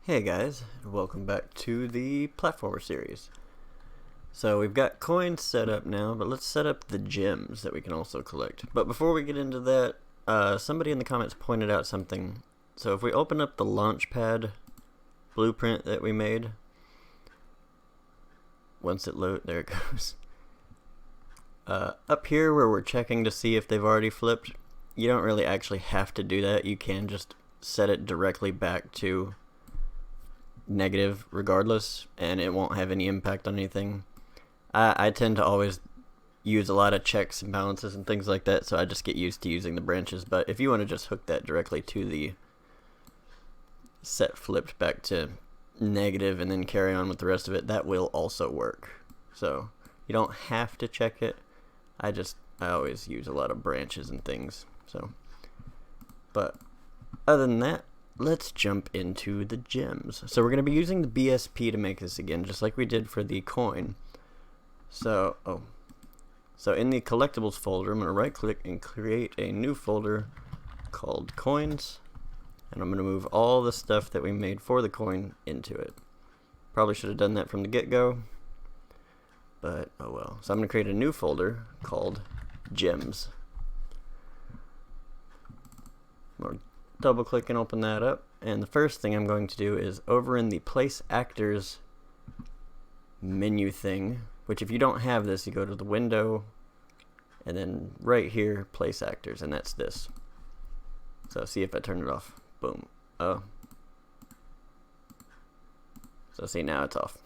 Hey guys, welcome back to the platformer series. So we've got coins set up now, but let's set up the gems that we can also collect. But before we get into that, somebody in the comments pointed out something. So if we open up the launchpad blueprint that we made, once it loads, there it goes. Up here where we're checking to see if they've already flipped, you don't really actually have to do that. You can just set it directly back to negative regardless, and it won't have any impact on anything. I tend to always use a lot of checks and balances and things like that, so I just get used to using the branches. But if you want to just hook that directly to the set flipped back to negative and then carry on with the rest of it, that will also work. So you don't have to check it. I always use a lot of branches and things. But other than that, let's jump into the gems. So we're going to be using the BSP to make this again, just like we did for the coin. So in the collectibles folder, I'm going to right click and create a new folder called coins. And I'm going to move all the stuff that we made for the coin into it. Probably should have done that from the get-go, but oh well. So I'm going to create a new folder called gems. We'll double click and open that up, and the first thing I'm going to do is over in the place actors menu thing, which if you don't have this, you go to the window and then right here place actors, and that's this. So see if I turn it off. Boom. Oh, so see, now it's off.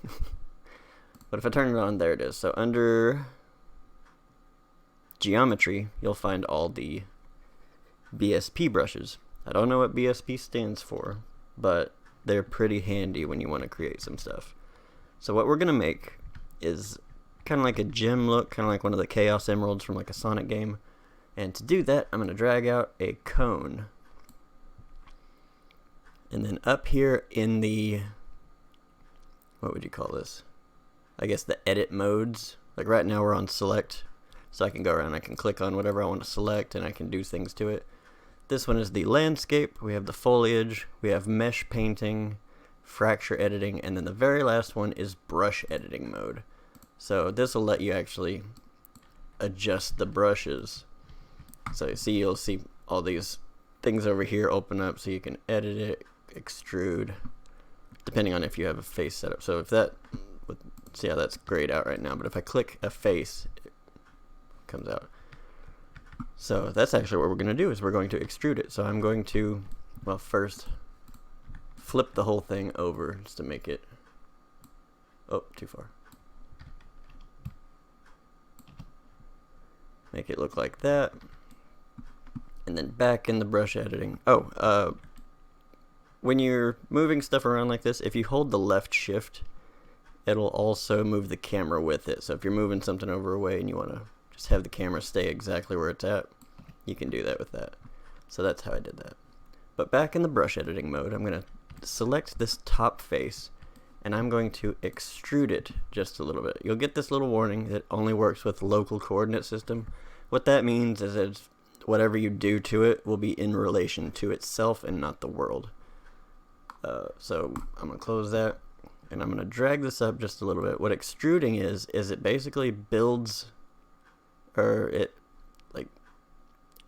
But if I turn it on, there it is. So under geometry, you'll find all the BSP brushes. I don't know what BSP stands for, but they're pretty handy when you want to create some stuff. So what we're going to make is kind of like a gem look, kind of like one of the Chaos Emeralds from like a Sonic game. And to do that, I'm going to drag out a cone. And then up here in the, what would you call this? I guess the edit modes. Like right now we're on select, so I can go around, I can click on whatever I want to select, and I can do things to it. This one is the landscape, we have the foliage, we have mesh painting, fracture editing, and then the very last one is brush editing mode. So this will let you actually adjust the brushes. So you'll see all these things over here open up so you can edit it, extrude, depending on if you have a face setup. So if that, see how that's grayed out right now, but if I click a face, it comes out. So that's actually what we're going to do, is we're going to extrude it. So I'm going to, well, first flip the whole thing over just to make it, oh, too far. Make it look like that. And then back in the brush editing. When you're moving stuff around like this, if you hold the left shift, it'll also move the camera with it. So if you're moving something over away and you want to just have the camera stay exactly where it's at, you can do that with that. So that's how I did that. But back in the brush editing mode, I'm going to select this top face and I'm going to extrude it just a little bit. You'll get this little warning that only works with local coordinate system. What that means is that whatever you do to it will be in relation to itself and not the world. So I'm going to close that and I'm going to drag this up just a little bit. What extruding is it basically builds, or it like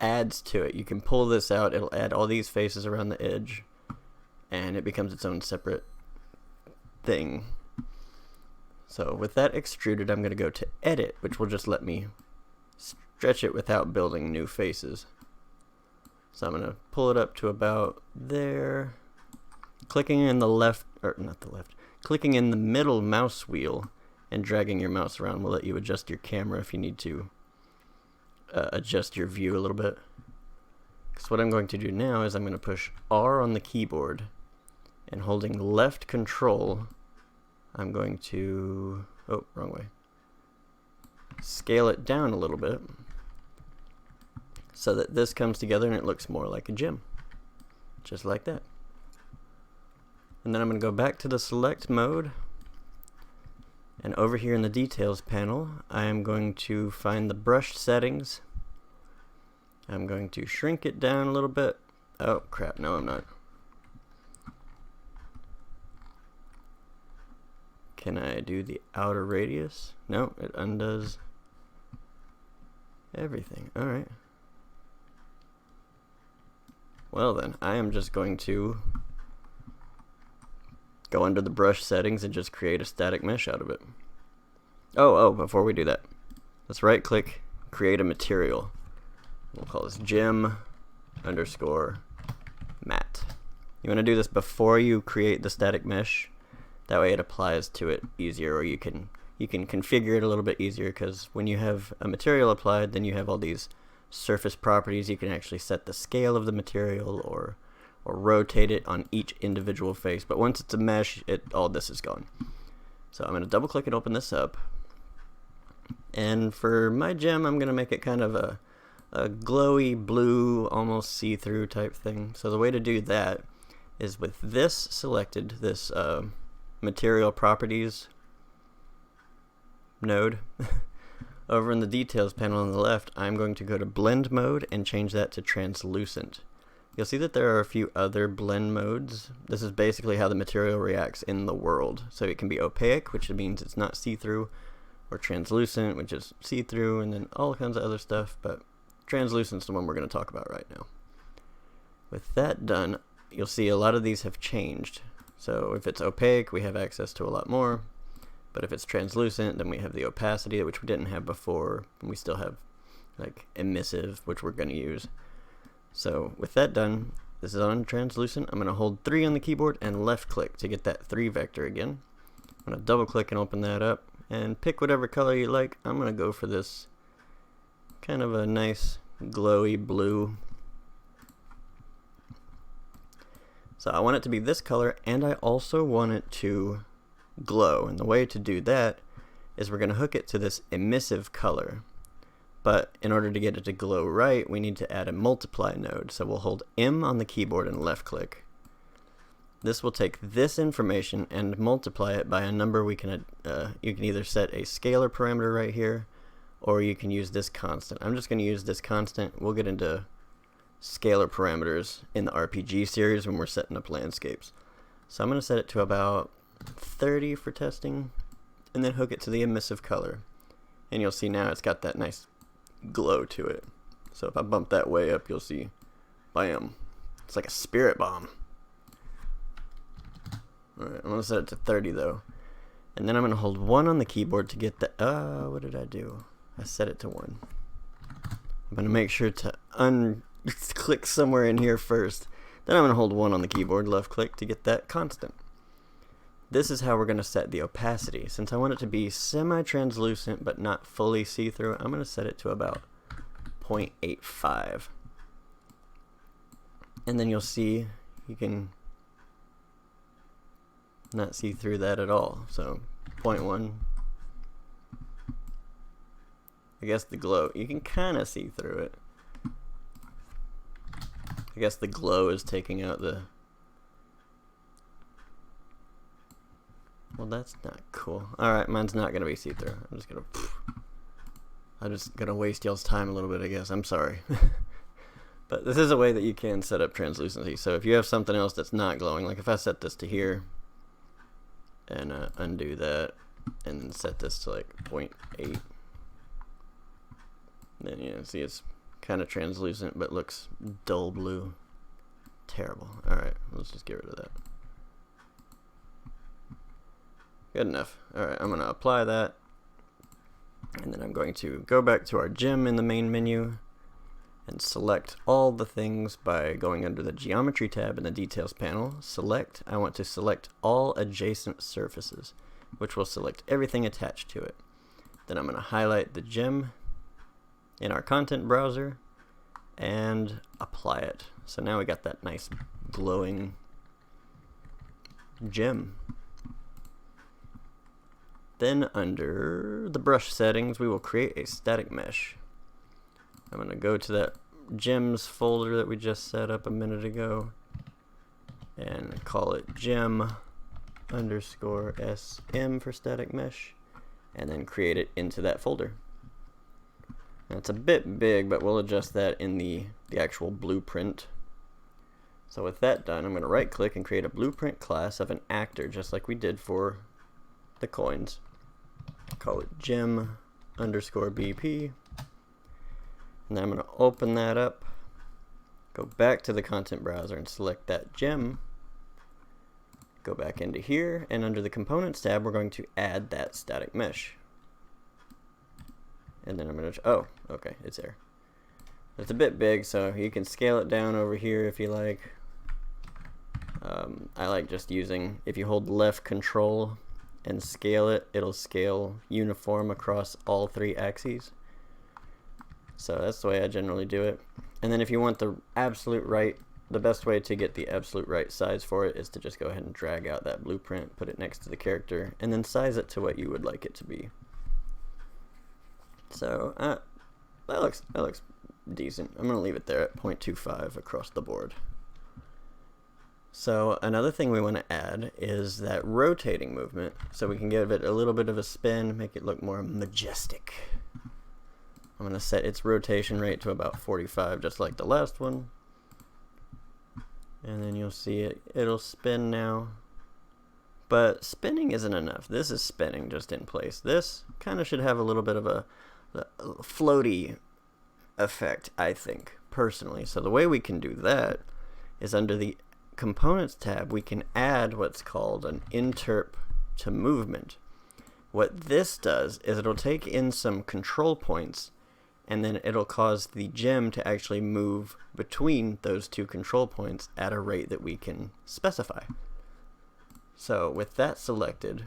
adds to it. You can pull this out, it'll add all these faces around the edge, and it becomes its own separate thing. So with that extruded, I'm going to go to edit, which will just let me stretch it without building new faces. So I'm going to pull it up to about there. Clicking in the left, or not the left, clicking in the middle mouse wheel and dragging your mouse around will let you adjust your camera if you need to adjust your view a little bit. Because what I'm going to do now is I'm going to push R on the keyboard, and holding left control, I'm going to, oh, wrong way, scale it down a little bit so that this comes together and it looks more like a gem. Just like that. And then I'm going to go back to the select mode, and over here in the details panel I am going to find the brush settings. I'm going to shrink it down a little bit. Oh crap, no I'm not. I'm going to Can I do the outer radius? No, it undoes everything. Alright. Well then, I am just going to go under the brush settings and just create a static mesh out of it. Oh, before we do that, let's right click, create a material. We'll call this gem underscore matte. You want to do this before you create the static mesh. That way it applies to it easier, or you can configure it a little bit easier, because when you have a material applied, then you have all these surface properties. You can actually set the scale of the material or rotate it on each individual face. But once it's a mesh, all this is gone. So I'm going to double click and open this up. And for my gem, I'm going to make it kind of a glowy blue, almost see-through type thing. So the way to do that is with this selected, this material properties node. Over in the details panel on the left, I'm going to go to blend mode and change that to translucent. You'll see that there are a few other blend modes. This is basically how the material reacts in the world. So it can be opaque, which means it's not see-through, or translucent, which is see-through, and then all kinds of other stuff, but translucent is the one we're going to talk about right now. With that done, you'll see a lot of these have changed. So if it's opaque, we have access to a lot more. But if it's translucent, then we have the opacity, which we didn't have before. And we still have like emissive, which we're going to use. So with that done, this is on translucent. I'm going to hold 3 on the keyboard and left click to get that 3 vector again. I'm going to double click and open that up and pick whatever color you like. I'm going to go for this kind of a nice glowy blue. So I want it to be this color, and I also want it to glow. And the way to do that is we're going to hook it to this emissive color. But in order to get it to glow right, we need to add a multiply node. So we'll hold M on the keyboard and left click. This will take this information and multiply it by a number we can, you can either set a scalar parameter right here, or you can use this constant. I'm just going to use this constant. We'll get into scalar parameters in the RPG series when we're setting up landscapes. So I'm going to set it to about 30 for testing, and then hook it to the emissive color. And you'll see now it's got that nice glow to it. So if I bump that way up, you'll see, bam, it's like a spirit bomb. Alright, I'm going to set it to 30 though. And then I'm going to hold 1 on the keyboard to get the, what did I do? I set it to 1. I'm going to make sure to click somewhere in here first. Then I'm going to hold 1 on the keyboard, left click, to get that constant. This is how we're going to set the opacity. Since I want it to be semi-translucent but not fully see-through, I'm going to set it to about 0.85. And then you'll see you can not see through that at all. So 0.1. I guess the glow, you can kind of see through it. I guess the glow is taking out the... Well, that's not cool. Alright, mine's not going to be see-through. I'm just gonna waste y'all's time a little bit, I guess. I'm sorry. But this is a way that you can set up translucency. So if you have something else that's not glowing, like if I set this to here, and undo that, and then set this to like 0.8, then you see it's kind of translucent but looks dull blue. Terrible. Alright, let's just get rid of that. Good enough. Alright, I'm going to apply that, and then I'm going to go back to our gem in the main menu and select all the things by going under the geometry tab in the details panel. I want to select all adjacent surfaces, which will select everything attached to it. Then I'm going to highlight the gem in our content browser and apply it. So now we got that nice glowing gem. Then under the brush settings, we will create a static mesh. I'm going to go to that gems folder that we just set up a minute ago and call it gem underscore SM for static mesh, and then create it into that folder. Now it's a bit big, but we'll adjust that in the actual blueprint. So with that done, I'm going to right click and create a blueprint class of an actor, just like we did for the coins. Call it gem underscore BP. And then I'm going to open that up, go back to the content browser and select that gem. Go back into here, and under the components tab, we're going to add that static mesh. And then I'm going to, oh, okay, it's there. It's a bit big, so you can scale it down over here if you like. I like just using, if you hold left control and scale it, it'll scale uniform across all 3 axes. So that's the way I generally do it. And then if you want the absolute right, the best way to get the absolute right size for it is to just go ahead and drag out that blueprint, put it next to the character, and then size it to what you would like it to be. So that looks decent. I'm going to leave it there at 0.25 across the board. So another thing we want to add is that rotating movement, so we can give it a little bit of a spin, make it look more majestic. I'm going to set its rotation rate to about 45, just like the last one. And then you'll see it'll spin now. But spinning isn't enough. This is spinning just in place. This kind of should have a little bit of a floaty effect, I think, personally. So the way we can do that is under the Components tab, we can add what's called an interp to movement. What this does is it'll take in some control points, and then it'll cause the gem to actually move between those 2 control points at a rate that we can specify. So with that selected,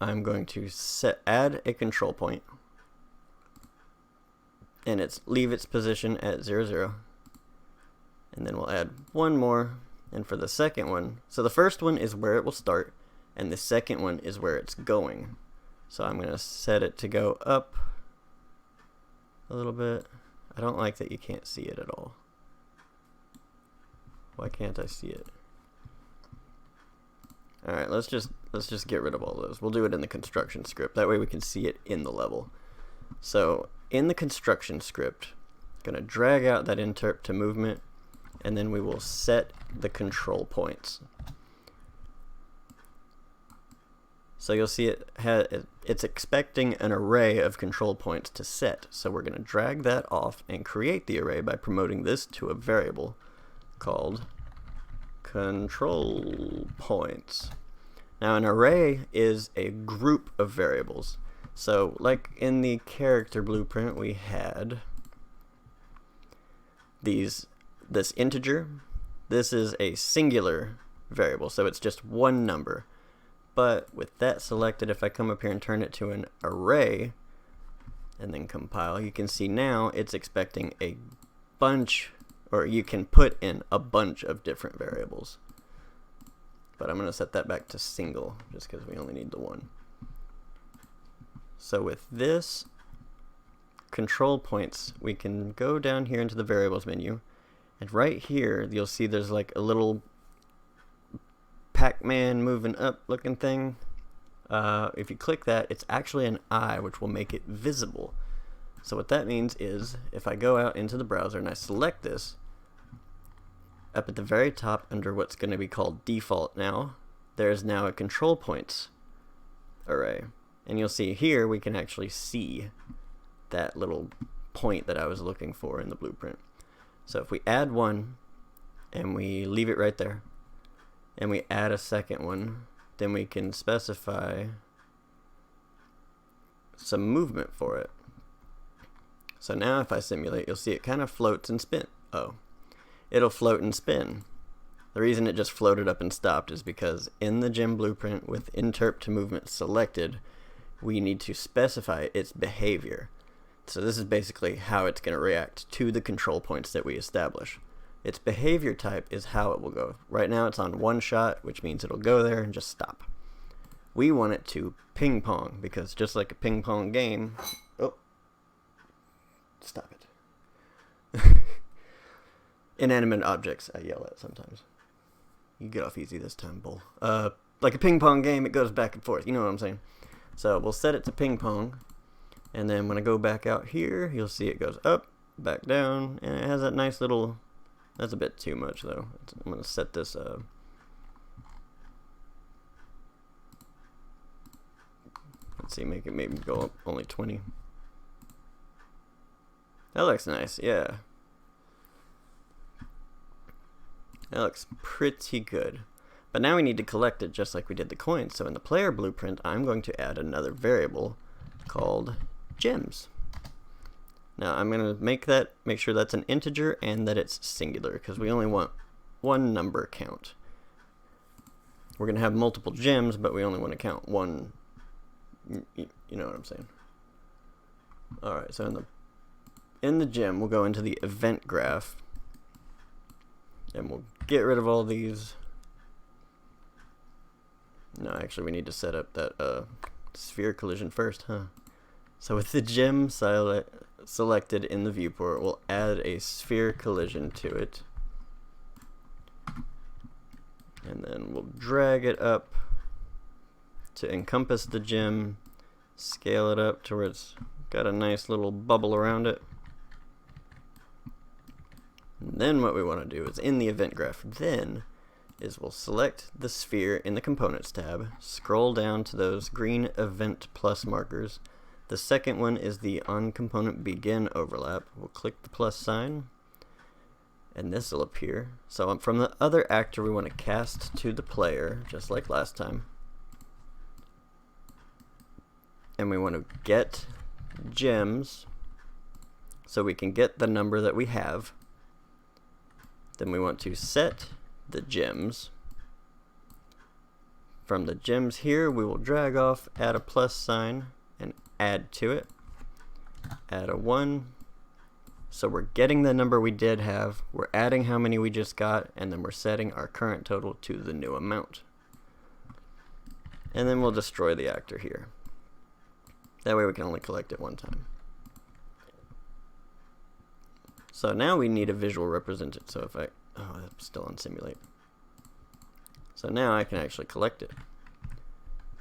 I'm going to add a control point, and leave its position at 0, 0. And then we'll add one more, and for the second one, so the first one is where it will start, and the second one is where it's going. So I'm going to set it to go up a little bit. I don't like that you can't see it at all. Why can't I see it? Alright, let's just get rid of all those. We'll do it in the construction script. That way we can see it in the level. So in the construction script, I'm going to drag out that interp to movement, and then we will set the control points. So you'll see it's expecting an array of control points to set. So we're going to drag that off and create the array by promoting this to a variable called control points. Now an array is a group of variables. So like in the character blueprint, we had this integer. This is a singular variable, so it's just one number. But with that selected, if I come up here and turn it to an array and then compile, you can see now it's expecting a bunch, or you can put in a bunch of different variables. But I'm going to set that back to single just because we only need the one. So with this control points, we can go down here into the variables menu, and right here you'll see there's like a little Pac-Man moving up looking thing. If you click that, it's actually an eye, which will make it visible. So what that means is if I go out into the browser and I select this, up at the very top under what's going to be called default now, there's now a control points array. And you'll see here we can actually see that little point that I was looking for in the blueprint. So if we add one and we leave it right there, and we add a second one, then we can specify some movement for it. So now if I simulate, you'll see it kind of floats and spin. Oh, it'll float and spin. The reason it just floated up and stopped is because in the gem blueprint with interp to movement selected, we need to specify its behavior. So this is basically how it's going to react to the control points that we establish. Its behavior type is how it will go. Right now it's on one shot, which means it'll go there and just stop. We want it to ping pong, because just like a ping pong game, oh, stop it. Inanimate objects I yell at sometimes. You get off easy this time, bull. Like a ping pong game, it goes back and forth. You know what I'm saying? So we'll set it to ping pong, and then when I go back out here, you'll see it goes up, back down, and it has that nice little. That's a bit too much though. I'm going to set this see, make it maybe go up only 20. That looks nice, yeah. That looks pretty good. But now we need to collect it just like we did the coins. So in the player blueprint, I'm going to add another variable called gems. Now I'm going to make sure that's an integer and that it's singular, because we only want one number count. We're going to have multiple gems, but we only want to count one. You know what I'm saying? Alright, so in the gem, we'll go into the event graph, and we'll get rid of all these. No, actually we need to set up that sphere collision first, huh? So with the gem selected in the viewport, we'll add a sphere collision to it. And then we'll drag it up to encompass the gem, scale it up to where it's got a nice little bubble around it. And then what we want to do is in the event graph we'll select the sphere in the components tab, scroll down to those green event plus markers. The second one is the on component begin overlap. We'll click the plus sign, and this will appear. So from the other actor, we want to cast to the player, just like last time. And we want to get gems, so we can get the number that we have. Then we want to set the gems. From the gems here, we will drag off, add a plus sign, and add to it. Add a 1. So we're getting the number we did have, we're adding how many we just got, and then we're setting our current total to the new amount. And then we'll destroy the actor here. That way we can only collect it one time. So now we need a visual representation. So if I'm still on simulate. So now I can actually collect it.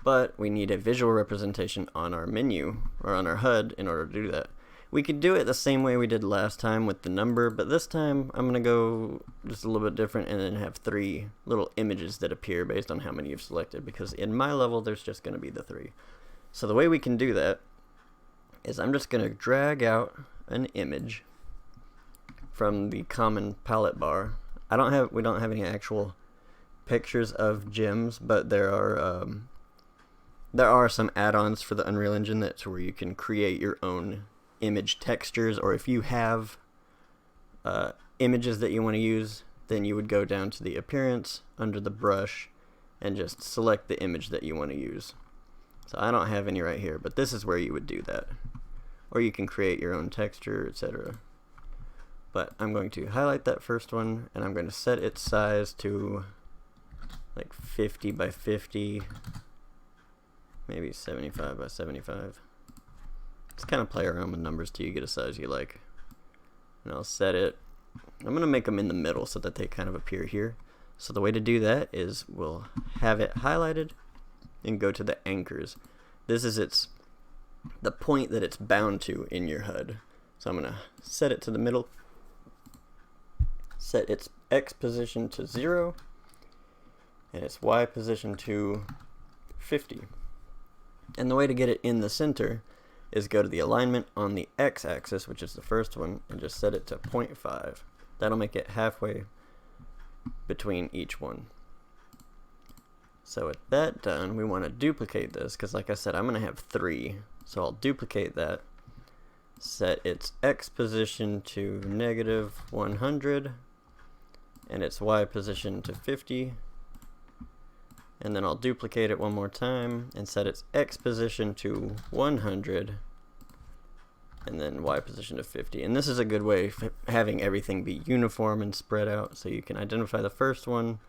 But we need a visual representation on our menu, or on our HUD, in order to do that. We could do it the same way we did last time with the number, but this time I'm going to go just a little bit different and then have 3 little images that appear based on how many you've selected, because in my level there's just going to be the 3. So the way we can do that is I'm just going to drag out an image from the common palette bar. We don't have any actual pictures of gems, but there are some add-ons for the Unreal Engine that's where you can create your own image textures, or if you have images that you want to use, then you would go down to the appearance under the brush and just select the image that you want to use. So I don't have any right here, but this is where you would do that. Or you can create your own texture, etc. But I'm going to highlight that first one, and I'm going to set its size to like 50 by 50, maybe 75 by 75. Just kind of play around with numbers till you get a size you like. And I'll set it. I'm going to make them in the middle so that they kind of appear here. So the way to do that is we'll have it highlighted and go to the anchors. This is the point that it's bound to in your HUD. So I'm going to set it to the middle, set its X position to 0, and its Y position to 50. And the way to get it in the center is go to the alignment on the X axis, which is the first one, and just set it to 0.5. That'll make it halfway between each one. So with that done, we want to duplicate this, because like I said, I'm going to have 3. So I'll duplicate that, set its X position to -100, and its Y position to 50. And then I'll duplicate it one more time and set its X position to 100 and then Y position to 50. And this is a good way of having everything be uniform and spread out, so you can identify the first one,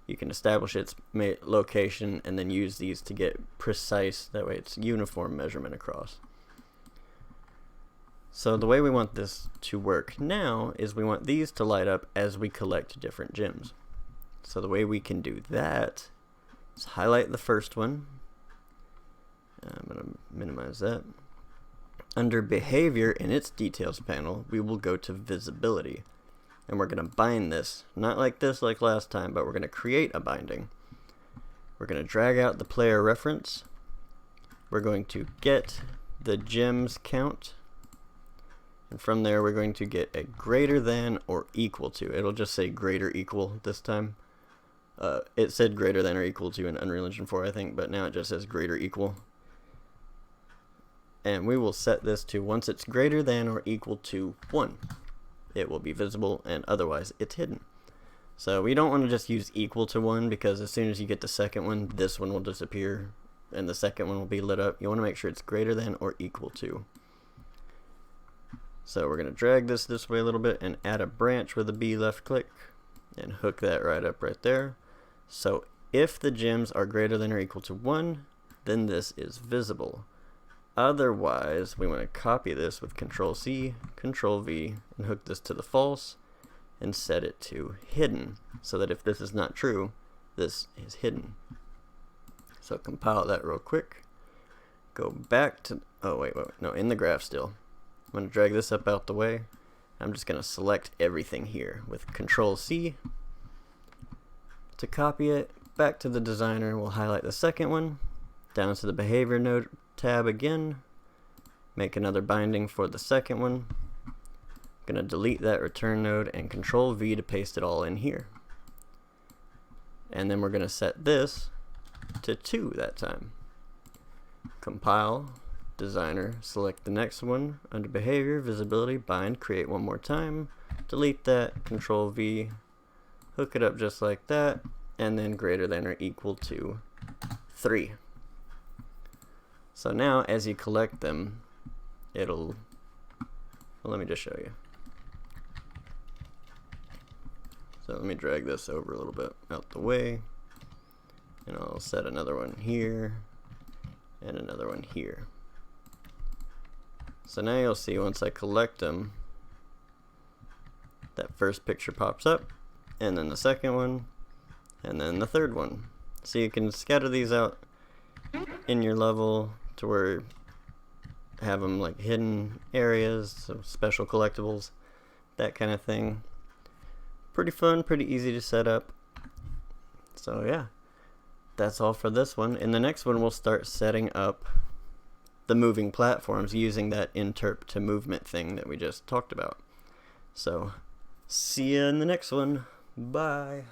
you can establish its location, and then use these to get precise. That way it's uniform measurement across. So the way we want this to work now is we want these to light up as we collect different gems. So the way we can do that, let's highlight the first one. I'm going to minimize that. Under behavior in its details panel, we will go to visibility. And we're going to bind this, not like this like last time, but we're going to create a binding. We're going to drag out the player reference. we're going to get the gems count, and from there we're going to get a greater than or equal to. It'll just say greater equal this time. It said greater than or equal to in Unreal Engine 4, I think, but now it just says greater equal. And we will set this to once it's greater than or equal to 1, it will be visible, and otherwise it's hidden. So we don't want to just use equal to 1, because as soon as you get the second one, this one will disappear and the second one will be lit up. You want to make sure it's greater than or equal to. So we're going to drag this way a little bit and add a branch with a B left click and hook that right up right there. So if the gems are greater than or equal to 1, then this is visible. Otherwise, we want to copy this with Control C, Control V, and hook this to the false and set it to hidden, so that if this is not true, this is hidden. So compile that real quick. Go back to, no, in the graph still. I'm going to drag this up out the way. I'm just going to select everything here with Control C to copy it. Back to the designer, we'll highlight the second one, down to the behavior node tab again, make another binding for the second one. I'm going to delete that return node and Control V to paste it all in here. And then we're going to set this to 2 that time. Compile, designer, select the next one, under behavior, visibility, bind, create one more time, delete that, Control V, hook it up just like that, and then greater than or equal to 3. So now as you collect them, it'll, well, let me just show you. So let me drag this over a little bit out the way, and I'll set another one here and another one here. So now you'll see once I collect them, that first picture pops up, and then the second one, and then the third one. So you can scatter these out in your level to where have them like hidden areas, so special collectibles, that kind of thing. Pretty fun, pretty easy to set up. So yeah, that's all for this one. In the next one, we'll start setting up the moving platforms using that interp to movement thing that we just talked about. So see you in the next one. Bye.